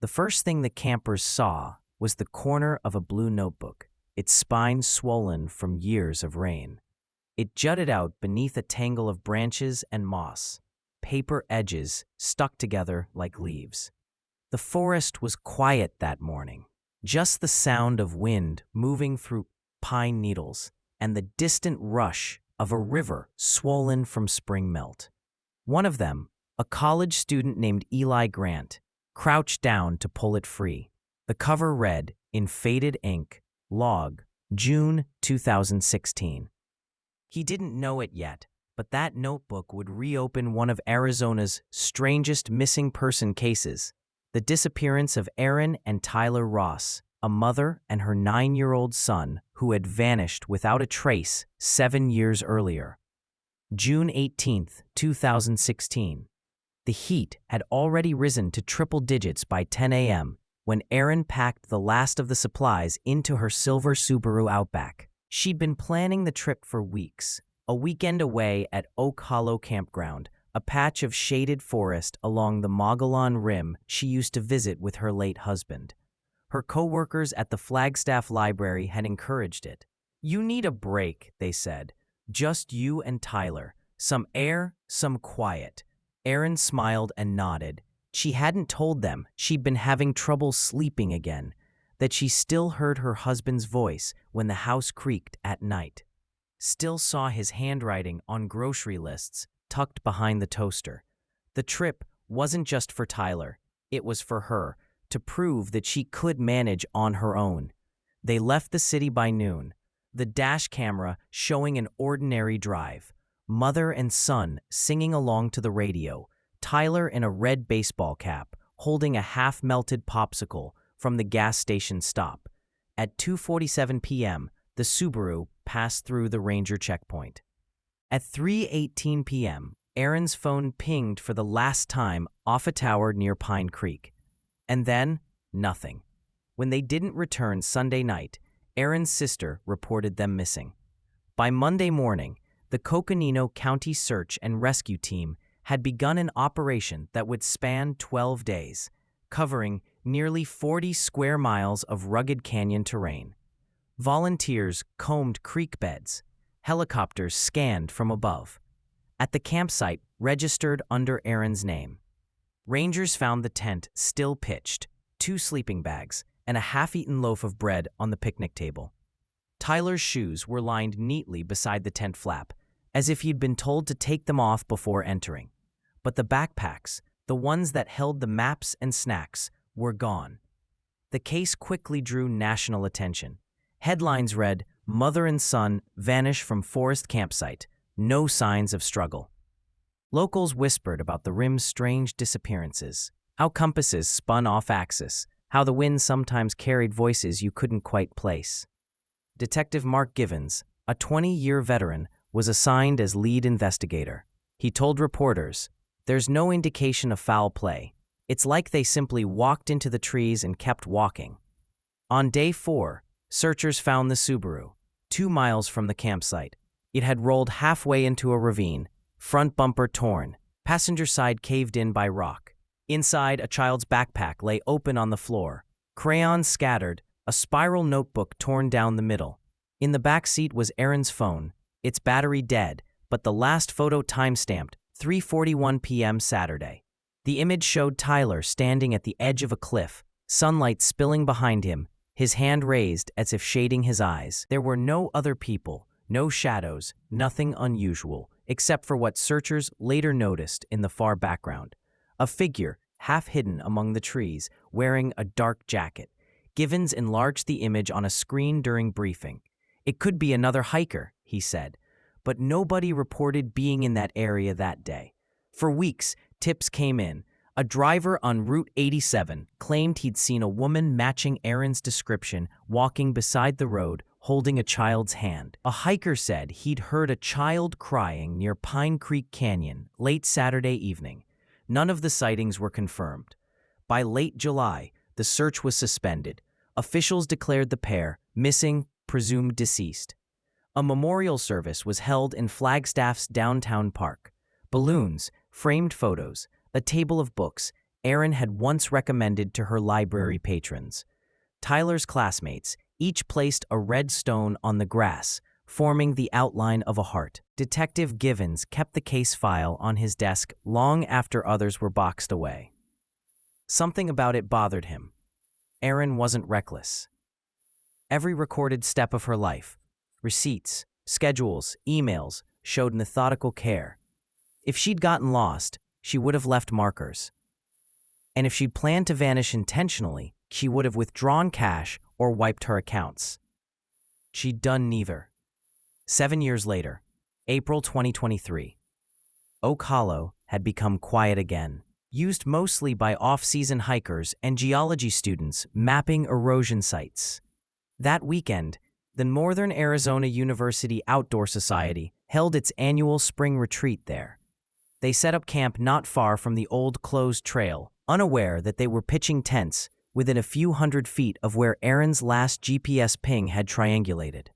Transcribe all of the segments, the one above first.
The first thing the campers saw was the corner of a blue notebook, its spine swollen from years of rain. It jutted out beneath a tangle of branches and moss, paper edges stuck together like leaves. The forest was quiet that morning, just the sound of wind moving through pine needles and the distant rush of a river swollen from spring melt. One of them, a college student named Eli Grant, crouched down to pull it free. The cover read, in faded ink, Log, June 2016. He didn't know it yet, but that notebook would reopen one of Arizona's strangest missing person cases, the disappearance of Erin and Tyler Ross, a mother and her 9-year-old son who had vanished without a trace 7 years earlier. June 18, 2016. The heat had already risen to triple digits by 10 a.m. when Erin packed the last of the supplies into her silver Subaru Outback. She'd been planning the trip for weeks, a weekend away at Oak Hollow Campground, a patch of shaded forest along the Mogollon rim she used to visit with her late husband. Her co-workers at the Flagstaff Library had encouraged it. "You need a break," they said. "Just you and Tyler. Some air, some quiet." Erin smiled and nodded. She hadn't told them she'd been having trouble sleeping again, that she still heard her husband's voice when the house creaked at night, still saw his handwriting on grocery lists tucked behind the toaster. The trip wasn't just for Tyler, it was for her, to prove that she could manage on her own. They left the city by noon, the dash camera showing an ordinary drive, mother and son singing along to the radio, Tyler in a red baseball cap, holding a half-melted popsicle from the gas station stop. At 2:47 p.m., the Subaru passed through the Ranger checkpoint. At 3:18 p.m., Erin's phone pinged for the last time off a tower near Pine Creek. And then, nothing. When they didn't return Sunday night, Erin's sister reported them missing. By Monday morning, the Coconino County Search and Rescue Team had begun an operation that would span 12 days, covering nearly 40 square miles of rugged canyon terrain. Volunteers combed creek beds. Helicopters scanned from above. At the campsite registered under Erin's name, Rangers found the tent still pitched, 2 sleeping bags, and a half-eaten loaf of bread on the picnic table. Tyler's shoes were lined neatly beside the tent flap, as if he'd been told to take them off before entering. But the backpacks, the ones that held the maps and snacks, were gone. The case quickly drew national attention. Headlines read, "Mother and son vanish from forest campsite. No signs of struggle." Locals whispered about the rim's strange disappearances, how compasses spun off axis, how the wind sometimes carried voices you couldn't quite place. Detective Mark Givens, a 20-year veteran, was assigned as lead investigator. He told reporters, "There's no indication of foul play. It's like they simply walked into the trees and kept walking." On day 4, searchers found the Subaru, 2 miles from the campsite. It had rolled halfway into a ravine, front bumper torn, passenger side caved in by rock. Inside, a child's backpack lay open on the floor, crayons scattered, a spiral notebook torn down the middle. In the back seat was Erin's phone, its battery dead, but the last photo time-stamped 3:41 p.m. Saturday. The image showed Tyler standing at the edge of a cliff, sunlight spilling behind him, his hand raised as if shading his eyes. There were no other people, no shadows, nothing unusual, except for what searchers later noticed in the far background. A figure, half hidden among the trees, wearing a dark jacket. Givens enlarged the image on a screen during briefing. "It could be another hiker," he said, but nobody reported being in that area that day. For weeks, tips came in. A driver on Route 87 claimed he'd seen a woman matching Erin's description walking beside the road, holding a child's hand. A hiker said he'd heard a child crying near Pine Creek Canyon late Saturday evening. None of the sightings were confirmed. By late July, the search was suspended. Officials declared the pair missing, presumed deceased. A memorial service was held in Flagstaff's downtown park. Balloons, framed photos, a table of books, Erin had once recommended to her library patrons. Tyler's classmates each placed a red stone on the grass, forming the outline of a heart. Detective Givens kept the case file on his desk long after others were boxed away. Something about it bothered him. Erin wasn't reckless. Every recorded step of her life, receipts, schedules, emails, showed methodical care. If she'd gotten lost, she would have left markers. And if she'd planned to vanish intentionally, she would have withdrawn cash or wiped her accounts. She'd done neither. 7 years later, April 2023, Oak Hollow had become quiet again, used mostly by off-season hikers and geology students mapping erosion sites. That weekend, the Northern Arizona University Outdoor Society held its annual spring retreat there. They set up camp not far from the old closed trail, unaware that they were pitching tents within a few hundred feet of where Erin's last GPS ping had triangulated.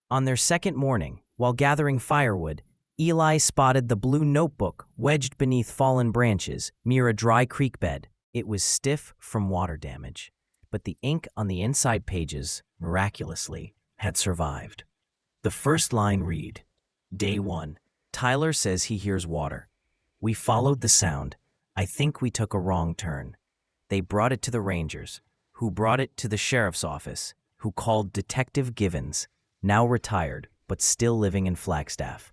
On their second morning, while gathering firewood, Eli spotted the blue notebook wedged beneath fallen branches near a dry creek bed. It was stiff from water damage, but the ink on the inside pages, miraculously, had survived. The first line read, "Day 1. Tyler says he hears water. We followed the sound. I think we took a wrong turn. They brought it to the Rangers, who brought it to the sheriff's office, who called Detective Givens, now retired but still living in Flagstaff.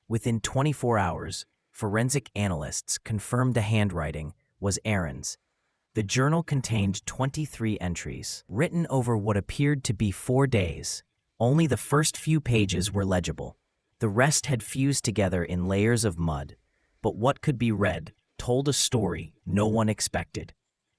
Within 24 hours, forensic analysts confirmed the handwriting was Erin's. The journal contained 23 entries, written over what appeared to be 4 days. Only the first few pages were legible. The rest had fused together in layers of mud. But what could be read told a story no one expected.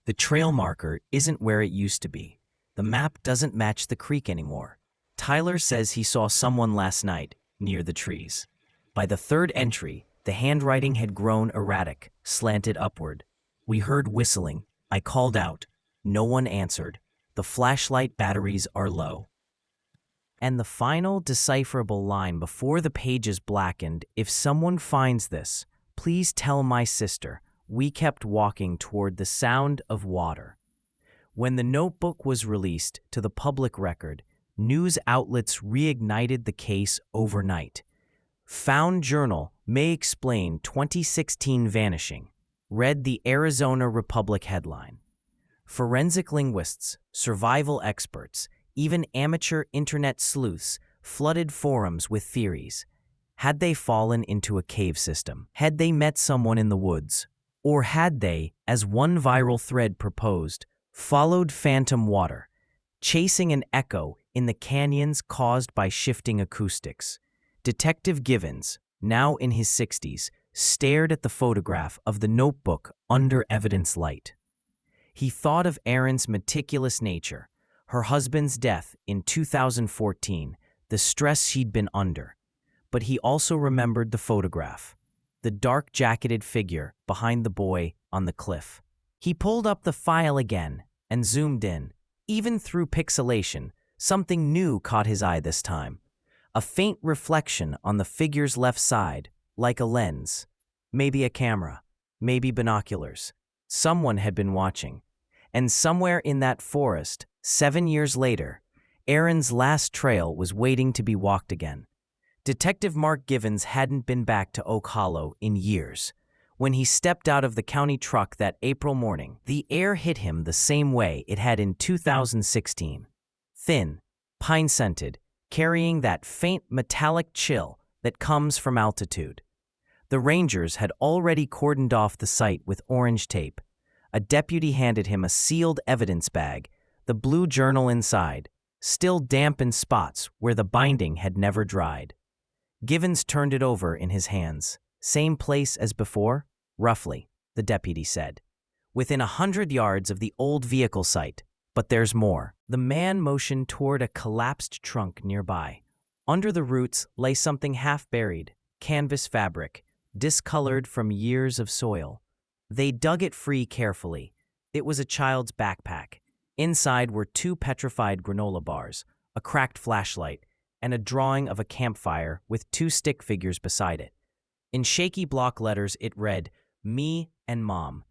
The trail marker isn't where it used to be. The map doesn't match the creek anymore. Tyler says he saw someone last night near the trees. By the third entry, the handwriting had grown erratic, slanted upward. We heard whistling. I called out. No one answered. The flashlight batteries are low. And the final decipherable line before the pages blackened, if someone finds this, please tell my sister. We kept walking toward the sound of water. When the notebook was released to the public record, news outlets reignited the case overnight. Found Journal may explain 2016 vanishing, read the Arizona Republic headline. Forensic linguists, survival experts, even amateur internet sleuths flooded forums with theories. Had they fallen into a cave system? Had they met someone in the woods? Or had they, as one viral thread proposed, followed phantom water, chasing an echo in the canyons caused by shifting acoustics? Detective Givens, now in his 60s, stared at the photograph of the notebook under evidence light. He thought of Erin's meticulous nature, her husband's death in 2014, the stress she'd been under. But he also remembered the photograph, the dark-jacketed figure behind the boy on the cliff. He pulled up the file again and zoomed in. Even through pixelation, something new caught his eye this time. A faint reflection on the figure's left side, like a lens. Maybe a camera, maybe binoculars. Someone had been watching. And somewhere in that forest, 7 years later, Erin's last trail was waiting to be walked again. Detective Mark Givens hadn't been back to Oak Hollow in years. When he stepped out of the county truck that April morning, the air hit him the same way it had in 2016. Thin, pine-scented, carrying that faint metallic chill that comes from altitude. The Rangers had already cordoned off the site with orange tape. A deputy handed him a sealed evidence bag, the blue journal inside, still damp in spots where the binding had never dried. Givens turned it over in his hands. Same place as before? Roughly, the deputy said. Within 100 yards of the old vehicle site, but there's more. The man motioned toward a collapsed trunk nearby. Under the roots lay something half-buried, canvas fabric, discolored from years of soil. They dug it free carefully. It was a child's backpack. Inside were 2 petrified granola bars, a cracked flashlight, and a drawing of a campfire with 2 stick figures beside it. In shaky block letters it read, "Me and Mom."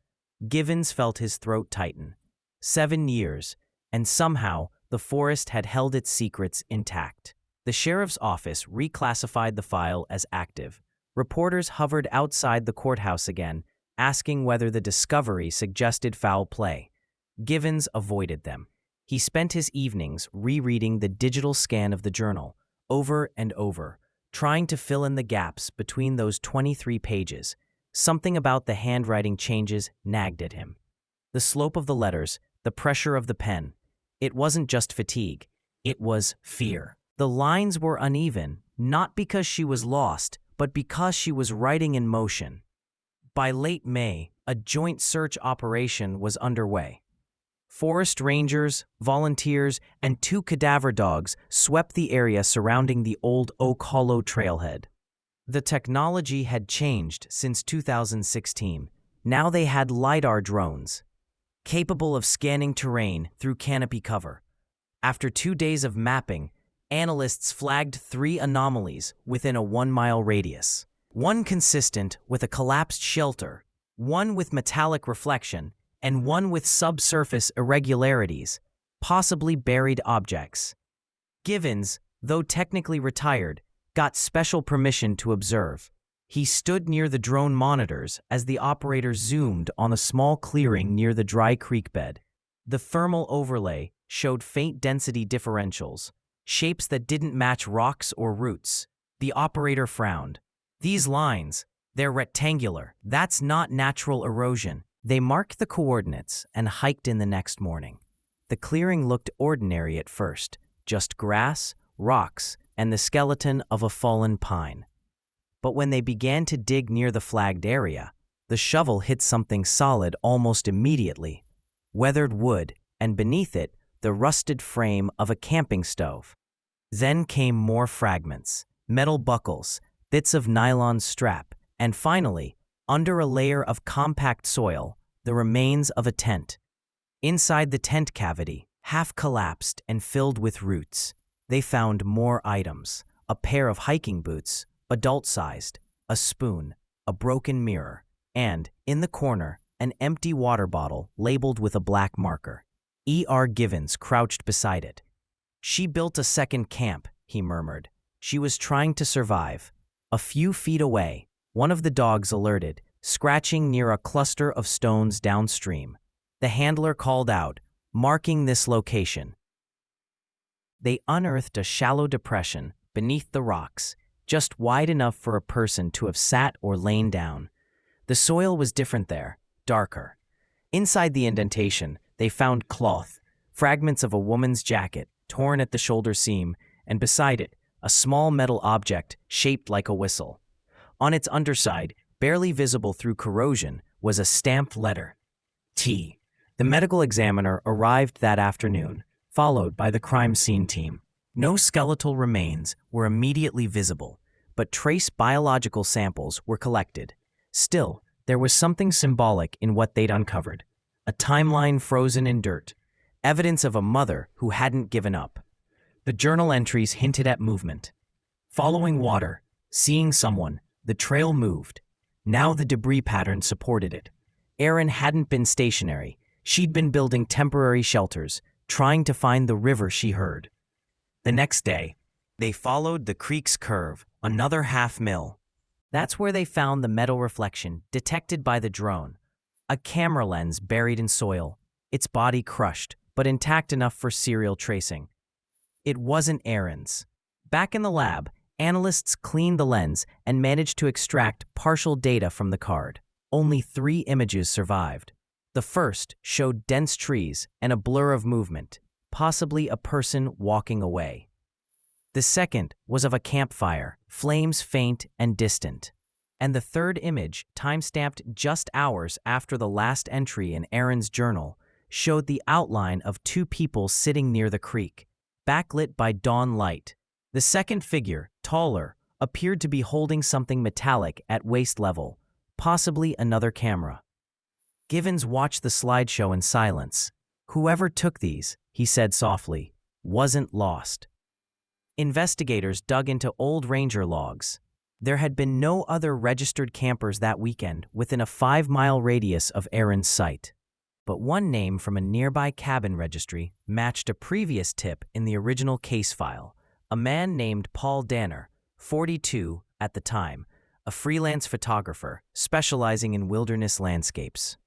Givens felt his throat tighten. 7 years, and somehow the forest had held its secrets intact. The sheriff's office reclassified the file as active. Reporters hovered outside the courthouse again, asking whether the discovery suggested foul play. Givens avoided them. He spent his evenings rereading the digital scan of the journal, over and over, trying to fill in the gaps between those 23 pages. Something about the handwriting changes nagged at him. The slope of the letters, the pressure of the pen. It wasn't just fatigue, it was fear. The lines were uneven, not because she was lost, but because she was writing in motion. By late May, a joint search operation was underway. Forest rangers, volunteers, and 2 cadaver dogs swept the area surrounding the old Oak Hollow trailhead. The technology had changed since 2016. Now they had LiDAR drones, capable of scanning terrain through canopy cover. After 2 days of mapping, analysts flagged 3 anomalies within a 1-mile radius. One consistent with a collapsed shelter, one with metallic reflection, and one with subsurface irregularities, possibly buried objects. Givens, though technically retired, got special permission to observe. He stood near the drone monitors as the operator zoomed on a small clearing near the dry creek bed. The thermal overlay showed faint density differentials, shapes that didn't match rocks or roots. The operator frowned. These lines, they're rectangular. That's not natural erosion. They marked the coordinates and hiked in the next morning. The clearing looked ordinary at first, just grass, rocks, and the skeleton of a fallen pine. But when they began to dig near the flagged area, the shovel hit something solid almost immediately. Weathered wood, and beneath it, the rusted frame of a camping stove. Then came more fragments, metal buckles, bits of nylon strap, and finally, under a layer of compact soil, the remains of a tent. Inside the tent cavity, half collapsed and filled with roots, they found more items: a pair of hiking boots, adult-sized, a spoon, a broken mirror, and, in the corner, an empty water bottle labeled with a black marker. E.R. Givens crouched beside it. "She built a second camp," he murmured. "She was trying to survive." A few feet away, one of the dogs alerted, scratching near a cluster of stones downstream. The handler called out, marking this location. They unearthed a shallow depression beneath the rocks, just wide enough for a person to have sat or lain down. The soil was different there, darker. Inside the indentation, they found cloth, fragments of a woman's jacket, torn at the shoulder seam, and beside it, a small metal object shaped like a whistle. On its underside, barely visible through corrosion, was a stamped letter, T. The medical examiner arrived that afternoon, followed by the crime scene team. No skeletal remains were immediately visible, but trace biological samples were collected. Still, there was something symbolic in what they'd uncovered. A timeline frozen in dirt, evidence of a mother who hadn't given up. The journal entries hinted at movement. Following water, seeing someone, the trail moved. Now the debris pattern supported it. Erin hadn't been stationary. She'd been building temporary shelters, trying to find the river she heard. The next day, they followed the creek's curve, another half-mil. That's where they found the metal reflection detected by the drone. A camera lens buried in soil, its body crushed, but intact enough for serial tracing. It wasn't Erin's. Back in the lab, analysts cleaned the lens and managed to extract partial data from the card. Only 3 images survived. The first showed dense trees and a blur of movement, possibly a person walking away. The second was of a campfire, flames faint and distant. And the third image, time-stamped just hours after the last entry in Erin's journal, showed the outline of 2 people sitting near the creek, backlit by dawn light. The second figure, taller, appeared to be holding something metallic at waist level, possibly another camera. Givens watched the slideshow in silence. "Whoever took these," he said softly, "wasn't lost." Investigators dug into old ranger logs. There had been no other registered campers that weekend within a 5-mile radius of Erin's site. But one name from a nearby cabin registry matched a previous tip in the original case file, a man named Paul Danner, 42 at the time, a freelance photographer specializing in wilderness landscapes.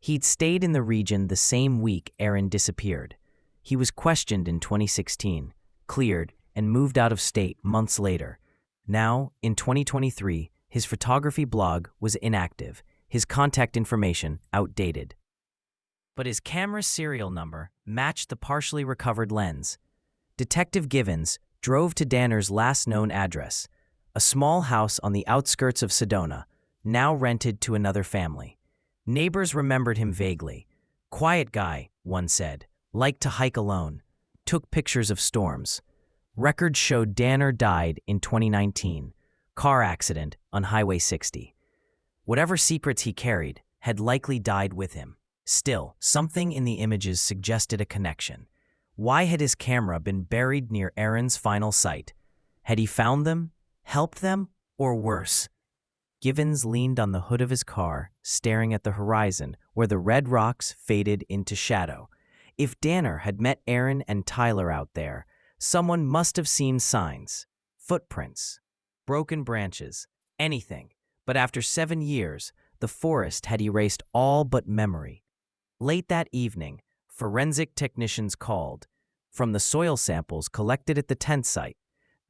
He'd stayed in the region the same week Erin disappeared. He was questioned in 2016, cleared, and moved out of state months later. Now, in 2023, his photography blog was inactive, his contact information outdated. But his camera serial number matched the partially recovered lens. Detective Givens drove to Danner's last known address, a small house on the outskirts of Sedona, now rented to another family. Neighbors remembered him vaguely. Quiet guy, one said, liked to hike alone, took pictures of storms. Records showed Danner died in 2019, car accident on Highway 60. Whatever secrets he carried had likely died with him. Still, something in the images suggested a connection. Why had his camera been buried near Erin's final site? Had he found them, helped them, or worse? Givens leaned on the hood of his car, staring at the horizon where the red rocks faded into shadow. If Danner had met Erin and Tyler out there, someone must have seen signs, footprints, broken branches, anything. But after 7 years, the forest had erased all but memory. Late that evening, forensic technicians called. From the soil samples collected at the tent site,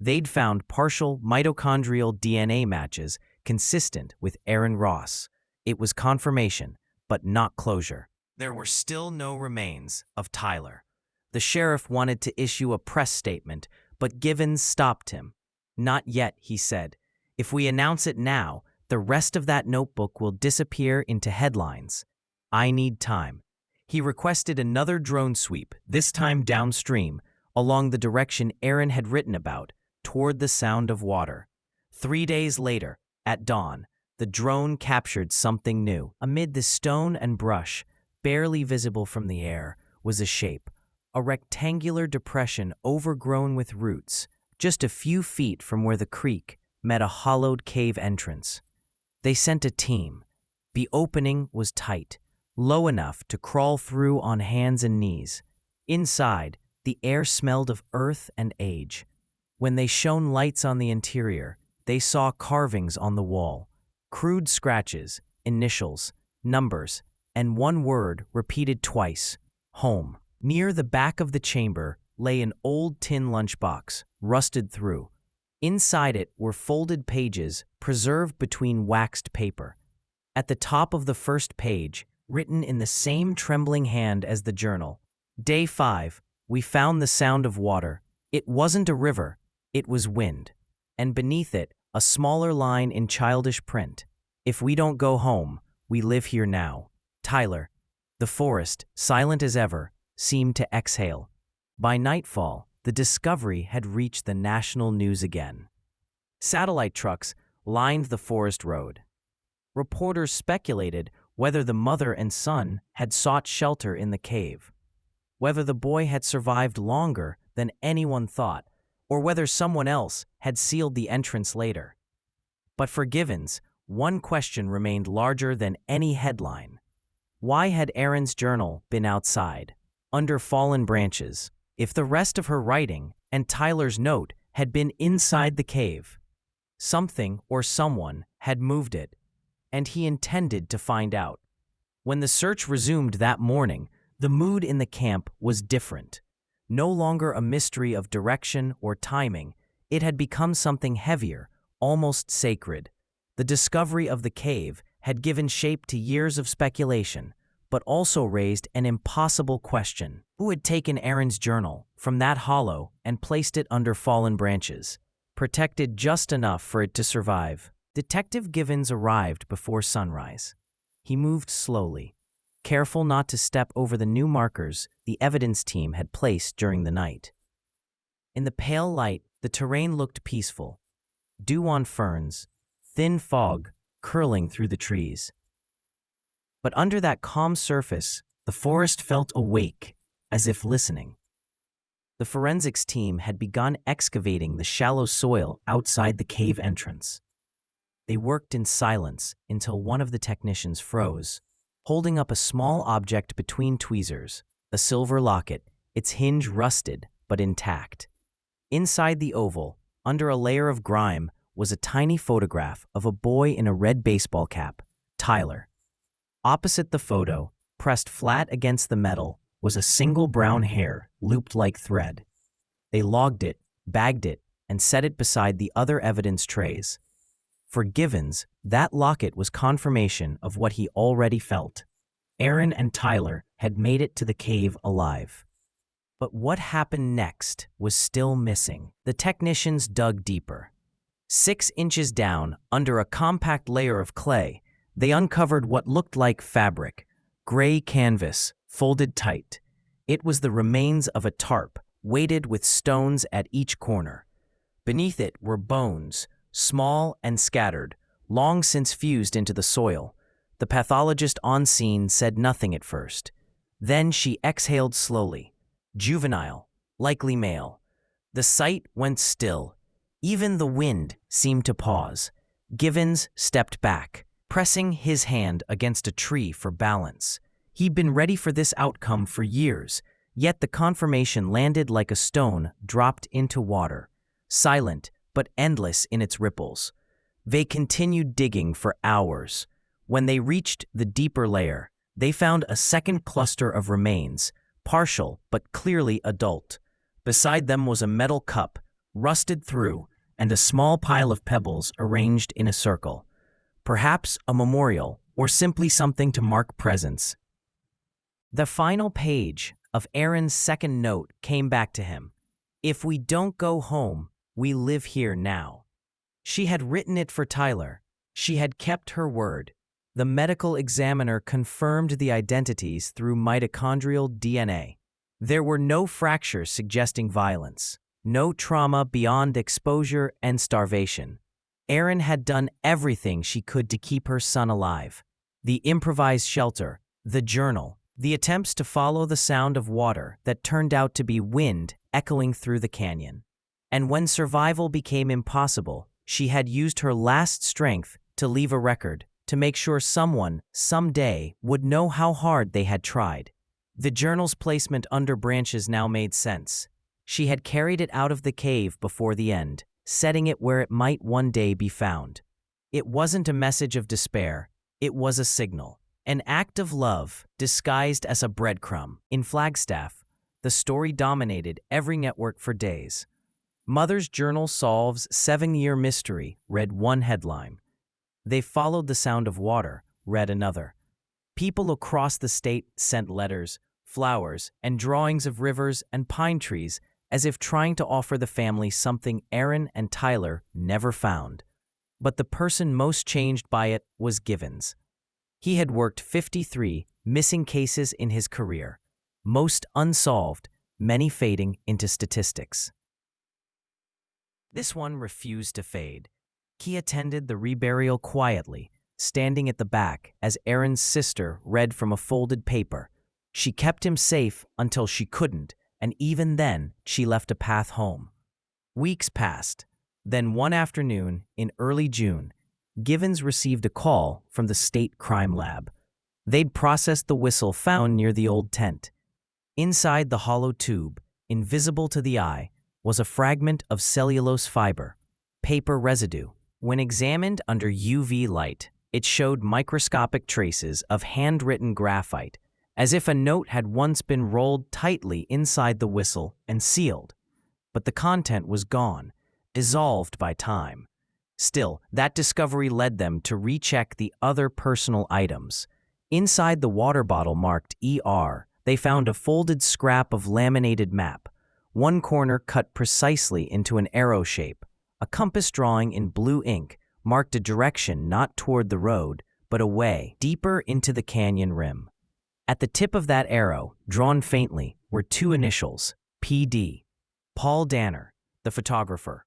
they'd found partial mitochondrial DNA matches consistent with Erin Ross. It was confirmation, but not closure. There were still no remains of Tyler. The sheriff wanted to issue a press statement, but Givens stopped him. Not yet, he said. If we announce it now, the rest of that notebook will disappear into headlines. I need time. He requested another drone sweep, this time downstream, along the direction Erin had written about, toward the sound of water. 3 days later, at dawn, the drone captured something new. Amid the stone and brush, barely visible from the air, was a shape, a rectangular depression overgrown with roots, just a few feet from where the creek met a hollowed cave entrance. They sent a team. The opening was tight, low enough to crawl through on hands and knees. Inside, the air smelled of earth and age. When they shone lights on the interior, they saw carvings on the wall, crude scratches, initials, numbers, and one word repeated twice, home. Near the back of the chamber lay an old tin lunchbox, rusted through. Inside it were folded pages preserved between waxed paper. At the top of the first page, written in the same trembling hand as the journal, Day 5, we found the sound of water. It wasn't a river, it was wind. And beneath it, a smaller line in childish print. If we don't go home, we live here now. Tyler. The forest, silent as ever, seemed to exhale. By nightfall, the discovery had reached the national news again. Satellite trucks lined the forest road. Reporters speculated whether the mother and son had sought shelter in the cave, whether the boy had survived longer than anyone thought, or whether someone else had sealed the entrance later. But for Givens, one question remained larger than any headline. Why had Erin's journal been outside, under fallen branches, if the rest of her writing and Tyler's note had been inside the cave? Something or someone had moved it, and he intended to find out. When the search resumed that morning, the mood in the camp was different. No longer a mystery of direction or timing, it had become something heavier, almost sacred. The discovery of the cave had given shape to years of speculation, but also raised an impossible question. Who had taken Erin's journal from that hollow and placed it under fallen branches, protected just enough for it to survive? Detective Givens arrived before sunrise. He moved slowly, careful not to step over the new markers the evidence team had placed during the night. In the pale light, the terrain looked peaceful. Dew on ferns, thin fog curling through the trees. But under that calm surface, the forest felt awake, as if listening. The forensics team had begun excavating the shallow soil outside the cave entrance. They worked in silence until one of the technicians froze, holding up a small object between tweezers, a silver locket, its hinge rusted but intact. Inside the oval, under a layer of grime, was a tiny photograph of a boy in a red baseball cap, Tyler. Opposite the photo, pressed flat against the metal, was a single brown hair looped like thread. They logged it, bagged it, and set it beside the other evidence trays. For Givens, that locket was confirmation of what he already felt. Erin and Tyler had made it to the cave alive. But what happened next was still missing. The technicians dug deeper. 6 inches down, under a compact layer of clay, they uncovered what looked like fabric, gray canvas, folded tight. It was the remains of a tarp, weighted with stones at each corner. Beneath it were bones, small and scattered, long since fused into the soil. The pathologist on scene said nothing at first. Then she exhaled slowly. Juvenile, likely male. The site went still. Even the wind seemed to pause. Givens stepped back, pressing his hand against a tree for balance. He'd been ready for this outcome for years, yet the confirmation landed like a stone dropped into water, silent but endless in its ripples. They continued digging for hours. When they reached the deeper layer, they found a second cluster of remains, partial but clearly adult. Beside them was a metal cup, rusted through, and a small pile of pebbles arranged in a circle. Perhaps a memorial, or simply something to mark presence. The final page of Erin's second note came back to him. "If we don't go home, we live here now." She had written it for Tyler. She had kept her word. The medical examiner confirmed the identities through mitochondrial DNA. There were no fractures suggesting violence, no trauma beyond exposure and starvation. Erin had done everything she could to keep her son alive. The improvised shelter, the journal, the attempts to follow the sound of water that turned out to be wind echoing through the canyon. And when survival became impossible, she had used her last strength to leave a record, to make sure someone, someday, would know how hard they had tried. The journal's placement under branches now made sense. She had carried it out of the cave before the end, setting it where it might one day be found. It wasn't a message of despair, it was a signal. An act of love, disguised as a breadcrumb. In Flagstaff, the story dominated every network for days. Mother's Journal Solves 7-Year Mystery, read one headline. They Followed the Sound of Water, read another. People across the state sent letters, flowers, and drawings of rivers and pine trees as if trying to offer the family something Erin and Tyler never found. But the person most changed by it was Givens. He had worked 53 missing cases in his career, most unsolved, many fading into statistics. This one refused to fade. He attended the reburial quietly, standing at the back as Erin's sister read from a folded paper. She kept him safe until she couldn't, and even then she left a path home. Weeks passed. Then one afternoon, in early June, Givens received a call from the state crime lab. They'd processed the whistle found near the old tent. Inside the hollow tube, invisible to the eye, was a fragment of cellulose fiber, paper residue. When examined under UV light, it showed microscopic traces of handwritten graphite, as if a note had once been rolled tightly inside the whistle and sealed. But the content was gone, dissolved by time. Still, that discovery led them to recheck the other personal items. Inside the water bottle marked ER, they found a folded scrap of laminated map, one corner cut precisely into an arrow shape. A compass drawing in blue ink marked a direction not toward the road, but away, deeper into the canyon rim. At the tip of that arrow, drawn faintly, were 2 initials, PD. Paul Danner, the photographer.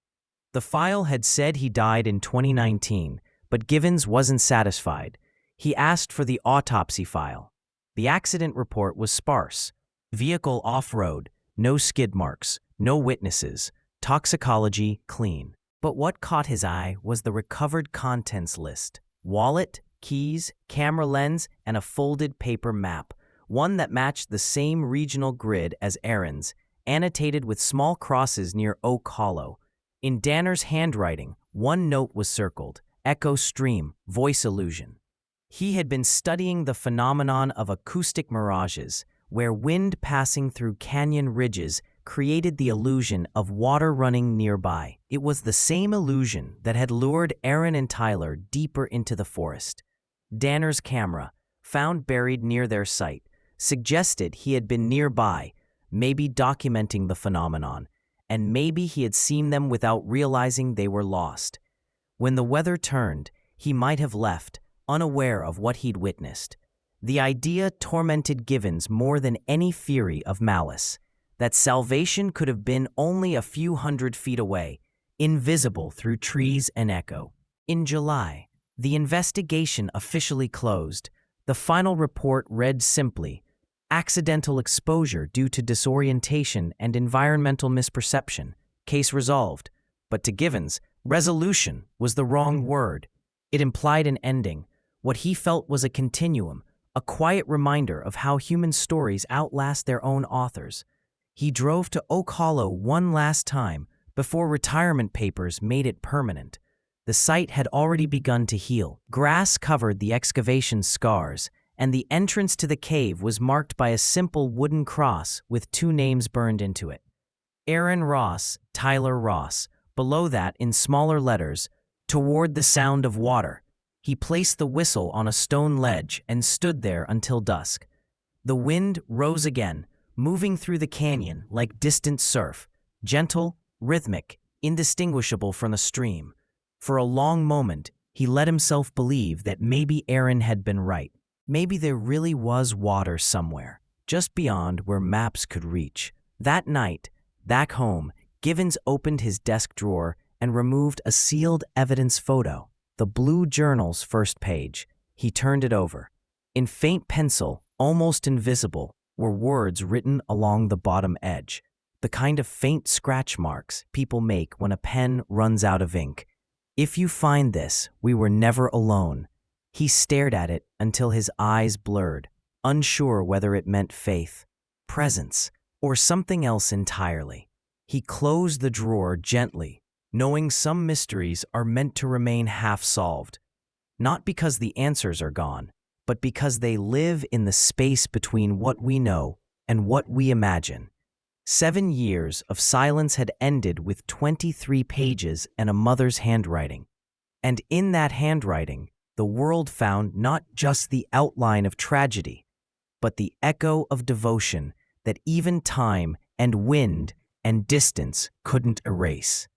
The file had said he died in 2019, but Givens wasn't satisfied. He asked for the autopsy file. The accident report was sparse. Vehicle off-road, No skid marks, no witnesses, toxicology clean. But what caught his eye was the recovered contents list. Wallet, keys, camera lens, and a folded paper map, one that matched the same regional grid as Erin's, annotated with small crosses near Oak Hollow. In Danner's handwriting, one note was circled: echo stream, voice illusion. He had been studying the phenomenon of acoustic mirages, where wind passing through canyon ridges created the illusion of water running nearby. It was the same illusion that had lured Erin and Tyler deeper into the forest. Danner's camera, found buried near their site, suggested he had been nearby, maybe documenting the phenomenon, and maybe he had seen them without realizing they were lost. When the weather turned, he might have left, unaware of what he'd witnessed. The idea tormented Givens more than any fury of malice, that salvation could have been only a few hundred feet away, invisible through trees and echo. In July, the investigation officially closed. The final report read simply: accidental exposure due to disorientation and environmental misperception. Case resolved. But to Givens, resolution was the wrong word. It implied an ending. What he felt was a continuum, a quiet reminder of how human stories outlast their own authors. He drove to Oak Hollow one last time before retirement papers made it permanent. The site had already begun to heal. Grass covered the excavation scars, and the entrance to the cave was marked by a simple wooden cross with two names burned into it: Erin Ross, Tyler Ross. Below that, in smaller letters, "Toward the sound of water." He placed the whistle on a stone ledge and stood there until dusk. The wind rose again, moving through the canyon like distant surf, gentle, rhythmic, indistinguishable from the stream. For a long moment, he let himself believe that maybe Erin had been right. Maybe there really was water somewhere, just beyond where maps could reach. That night, back home, Givens opened his desk drawer and removed a sealed evidence photo, the blue journal's first page. He turned it over. In faint pencil, almost invisible, were words written along the bottom edge, the kind of faint scratch marks people make when a pen runs out of ink. "If you find this, we were never alone." He stared at it until his eyes blurred, unsure whether it meant faith, presence, or something else entirely. He closed the drawer gently, knowing some mysteries are meant to remain half-solved, not because the answers are gone, but because they live in the space between what we know and what we imagine. 7 years of silence had ended with 23 pages and a mother's handwriting. And in that handwriting, the world found not just the outline of tragedy, but the echo of devotion that even time and wind and distance couldn't erase.